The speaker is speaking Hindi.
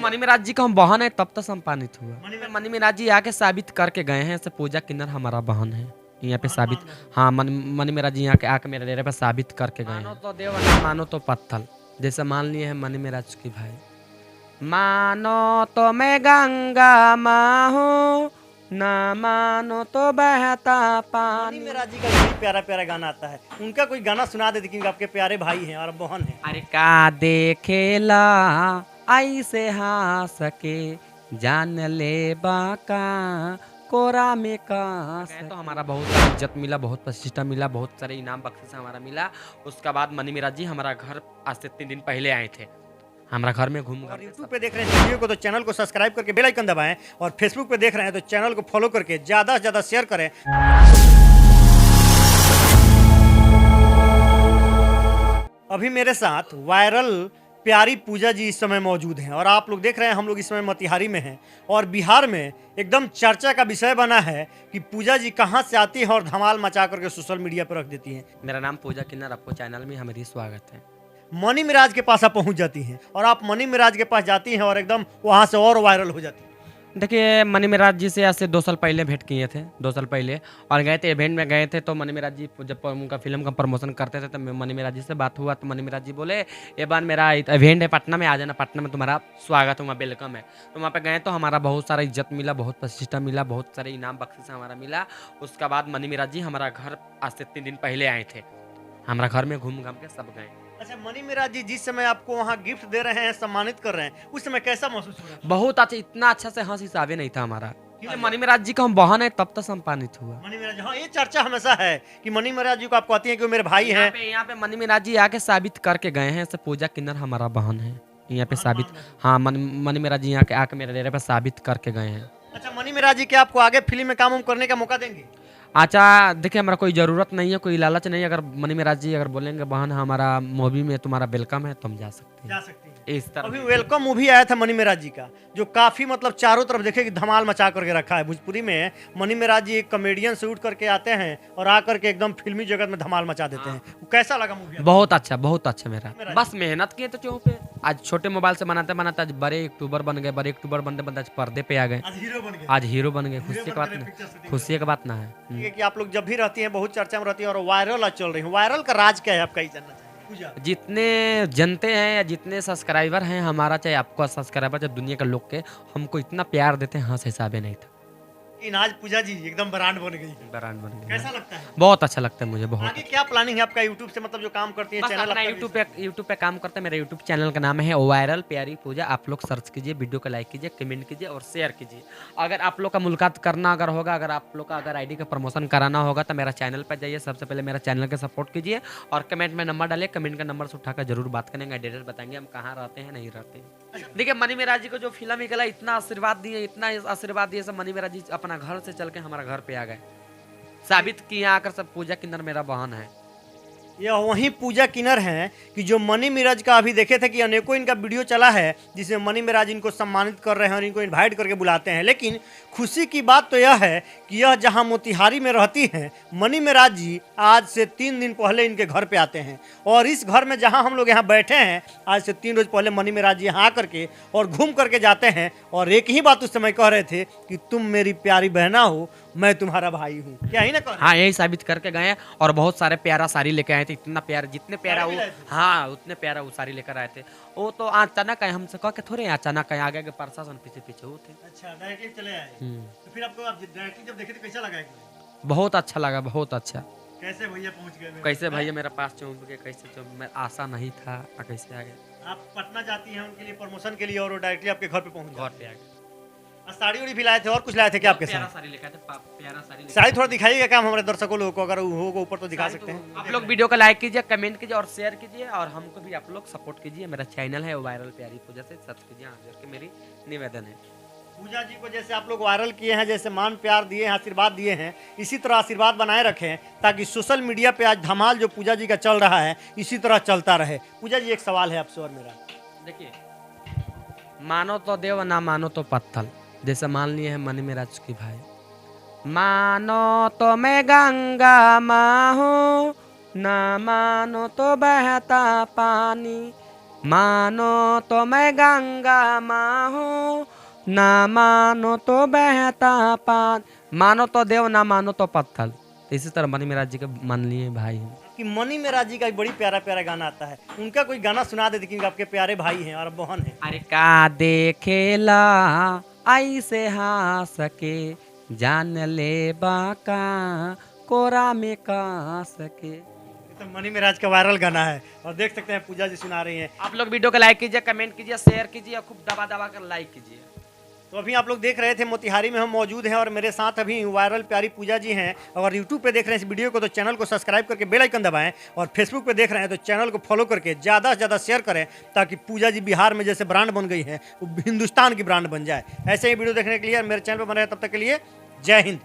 मनी मिराज जी का हम बहन है तब तो सम्मानित हुआ। मनी मिराज जी आके साबित करके गए हैं, ऐसे पूजा किन्नर हमारा बहन है यहाँ पे साबित। हाँ, मनी मिराज जी यहाँ के आके मेरे डेरे पे साबित करके गए हैं। मानो तो देव ना मानो तो पत्थर, जैसे मान लिए हैं मनी मिराज की भाई। मानो तो मैं गंगा माँ हूँ, ना मानो तो बहता पानी। मनी मिराज जी का बड़ी प्यारा प्यारा गाना आता है, उनका कोई गाना सुना देते क्योंकि आपके प्यारे भाई हैं और बहन हैं। अरे का देखेला ऐसे हंस के, जान ले बाका कोरा में का। तो हमारा बहुत सारा इज्जत मिला, बहुत प्रतिष्ठा मिला, बहुत सारे इनाम बख्शिश हमारा मिला। उसके बाद मनी मिराज जी हमारा घर आज से 3 दिन पहले आए थे, हमारा घर में घूम और कर। यूट्यूब पे देख रहे हैं वीडियो को तो चैनल को सब्सक्राइब करके बेल आइकन दबाएं, और फेसबुक पे देख रहे हैं तो चैनल को फॉलो करके ज़्यादा से ज़्यादा शेयर करें। अभी मेरे साथ वायरल प्यारी पूजा जी इस समय मौजूद हैं, और आप लोग देख रहे हैं हम लोग इस समय मोतिहारी में हैं, और बिहार में एकदम चर्चा का विषय बना है कि पूजा जी कहाँ से आती है और धमाल मचा करके सोशल मीडिया पर रख देती हैं। मेरा नाम पूजा किन्नर, आपको चैनल में हमारी स्वागत है। मनी मिराज के पास आप पहुंच जाती हैं, और आप मनी मिराज के पास जाती हैं और एकदम वहां से और वायरल हो जाती हैं। देखिए, मनी मिराज जी से आज से 2 साल पहले भेंट किए थे, 2 साल पहले, और गए थे इवेंट में गए थे। तो मनी मिराज जी जब उनका फिल्म का प्रमोशन करते थे तो मनी मिराज जी से बात हुआ, तो मनी मिराज जी बोले ये बार मेरा इवेंट है पटना में, आ जाना, पटना में तुम्हारा स्वागत है, वहाँ वेलकम है। तो वहाँ पे गए तो हमारा बहुत सारा इज्जत मिला, बहुत प्रतिष्ठा मिला, बहुत सारे इनाम बख्शिश हमारा मिला। उसके बाद मनी मिराज जी हमारा घर आज से 3 दिन पहले आए थे, हमारा घर में घूम घाम के सब गए। अच्छा, मनी मिराज जी जिस समय आपको वहाँ गिफ्ट दे रहे हैं, सम्मानित कर रहे हैं, उस समय कैसा महसूस हो रहा है? बहुत अच्छा, इतना अच्छा से हंस हिसाबे नहीं था हमारा, क्योंकि मनी मिराज जी का हम बहन है तब तो सम्मानित हुआ। मनी मिराज, हाँ, ये चर्चा हमेशा है कि मनी मिराज जी को आप कहती हैं कि वो मेरे भाई हैं। यहाँ पे मनी मिराज जी आके साबित करके गए हैं, ऐसे पूजा किन्नर हमारा बहन है यहाँ पे साबित। हाँ, मनी मिराज जी यहाँ के आके मेरे डेरे पे साबित करके गए हैं। अच्छा, मनी मिराज जी क्या आपको आगे फिल्म में काम करने का मौका देंगे? अच्छा, देखिए, हमारा कोई ज़रूरत नहीं है, कोई लालच नहीं है। अगर मनी मिराज जी अगर बोलेंगे बहन हमारा मूवी में तुम्हारा वेलकम है, तो हम जा सकते जा हैं सकती हैं। इस तरह। अभी वेलकम मूवी आया था मनी मिराज जी का, जो काफी मतलब चारों तरफ देखे कि धमाल मचा करके रखा है। भोजपुरी में मनी मिराज जी एक कॉमेडियन से उठ करके आते हैं और आकर के एकदम फिल्मी जगत में धमाल मचा देते हैं। वो कैसा लगा मूवी? बहुत अच्छा, बहुत अच्छा। मेरा बस मेहनत किए तो क्यों पे, आज छोटे मोबाइल से बनाते बनाते आज बड़े यूट्यूबर बन गए, बड़े यूट्यूबर बनते बनते आज पर्दे पे आ गए, आज हीरो बन गए। आज हीरो बन गए। खुशी की बात नहीं, खुशी की बात ना है। ठीक है कि आप लोग जब भी रहती हैं बहुत चर्चा में रहती हैं और वायरल आज चल रही हैं। वायरल का राज क्या है आपका, ये जानना चाहिए। पूजा, जितने जनते हैं या जितने सब्सक्राइबर हैं हमारा, चाहे आपका सब्सक्राइबर चाहे दुनिया के लोग के, हमको इतना प्यार देते हैं, हंस हिसाबे नहीं था। इन आज पूजा जी एकदम ब्रांड बन गई है। ब्रांड बन गया। कैसा लगता है? बहुत अच्छा लगता है मुझे, बहुत। आगे क्या प्लानिंग है आपका यूट्यूब से, मतलब जो काम करती है बस चैनल अपना आपका? यूट्यूब पे काम करते हैं। मेरा यूट्यूब चैनल का नाम है वायरल प्यारी पूजा। आप लोग सर्च कीजिए, वीडियो को लाइक कीजिए, कमेंट कीजिए और शेयर कीजिए। अगर आप लोग का मुलाकात करना अगर होगा, अगर आप लोग का अगर आईडी का प्रमोशन कराना होगा, तो मेरा चैनल पर जाइए, सबसे पहले मेरा चैनल का सपोर्ट कीजिए और कमेंट में नंबर डालिए। कमेंट का नंबर से उठाकर जरूर बात करेंगे, एड्रेस बताएंगे हम कहाँ रहते हैं, नहीं रहते हैं। देखिए, मनी मिराज जी को जो फिल्म निकला, इतना आशीर्वाद दिए, इतना आशीर्वाद दिए, सब मनी मिराज जी अपना घर से चल के हमारा घर पे आ गए, साबित किया आकर सब पूजा किन्नर मेरा बहन है। यह वही पूजा किन्नर हैं कि जो मनी मिराज का अभी देखे थे कि अनेकों इनका वीडियो चला है जिसमें मनी मिराज इनको सम्मानित कर रहे हैं और इनको इनवाइट करके बुलाते हैं। लेकिन खुशी की बात तो यह है कि यह जहां मोतिहारी में रहती हैं, मनी मिराज जी आज से 3 दिन पहले इनके घर पे आते हैं, और इस घर में जहां हम लोग यहाँ बैठे हैं आज से 3 रोज पहले मनी मिराज जी यहाँ आकर के और घूम करके जाते हैं, और एक ही बात उस समय कह रहे थे कि तुम मेरी प्यारी बहना हो, मैं तुम्हारा भाई हूँ। क्या ही ना कह रहे? हाँ, यही साबित करके गए और बहुत सारे प्यारा साड़ी लेके आए थे। इतना प्यारा, जितने प्यारा वो, हाँ उतने प्यारा वो साड़ी लेकर आए थे। वो तो अचानक आए, हमसे कह के थोड़े अचानक आए, आगे के प्रशासन पीछे पीछे वो थे। अच्छा, डायरेक्टली चले आए। तो फिर आपको आप डायरेक्टली जब देखे तो कैसा लगा? बहुत अच्छा लगा, बहुत अच्छा। कैसे भैया पहुंच गए? कैसे भैया मेरे पास चौंक के, कैसे मैं आशा नहीं था, कैसे आ गए। आप पटना जाती हैं उनके लिए प्रमोशन के लिए, और वो डायरेक्टली आपके घर पे पहुंच घर पे आ गए। साड़ी उड़ी भी लाए थे और कुछ लाए थे क्या आपके प्यारा साथ? साड़ी लेकर आए थे, प्यारा साड़ी लेकर। साड़ी थोड़ा दिखाइएगा क्या हमारे दर्शकों लोगों को, अगर होगा ऊपर तो दिखा सकते हैं। आप लोग वीडियो को लाइक कीजिए, कमेंट कीजिए और शेयर कीजिए, और हमको भी आप लोग सपोर्ट कीजिए। मेरा चैनल है वायरल प्यारी पूजा, से सर्च कीजिए, आगे के मेरी निवेदन है। पूजा जी को जैसे आप लोग वायरल किए हैं, जैसे मान प्यार दिए हैं, आशीर्वाद दिए हैं, इसी तरह आशीर्वाद बनाए रखें ताकि सोशल मीडिया पे आज धमाल जो पूजा जी का चल रहा है इसी तरह चलता रहे। पूजा जी, एक सवाल है आपसे और मेरा। देखिए, मानो तो देव ना मानो तो पत्थर, जैसे मान लिए हैं मनी मिराज की भाई। मानो तो मैं गंगा माँ हूँ, ना मानो तो बहता पानी, मानो तो मैं गंगा माँ हूँ, ना मानो तो बहता पान, मानो तो देव ना मानो तो पत्थर। इसी तरह मनी मेराज जी के मान लिए भाई हैं। कि मनी मेराज जी का एक बड़ी प्यारा प्यारा गाना आता है, उनका कोई गाना सुना देते क्योंकि आपके प्यारे भाई हैं और बहन हैं। अरे का देखेला ऐसे हंस के, जान ले बाका कोरा में का सके। ये तो मनी मेराज का वायरल गाना है और देख सकते हैं पूजा जी सुना रही हैं। आप लोग वीडियो को लाइक कीजिए, कमेंट कीजिए, शेयर कीजिए और खूब दबा दबा कर लाइक कीजिए। तो अभी आप लोग देख रहे थे मोतिहारी में हम मौजूद हैं और मेरे साथ अभी वायरल प्यारी पूजा जी हैं। अगर यूट्यूब पे देख रहे हैं इस वीडियो को तो चैनल को सब्सक्राइब करके बेल आइकन दबाएं, और फेसबुक पे देख रहे हैं तो चैनल को फॉलो करके ज़्यादा से ज़्यादा शेयर करें, ताकि पूजा जी बिहार में जैसे ब्रांड बन गई है वो हिंदुस्तान की ब्रांड बन जाए। ऐसे ही वीडियो देखने के लिए मेरे चैनल पर बने रहे, तब तक के लिए जय हिंद।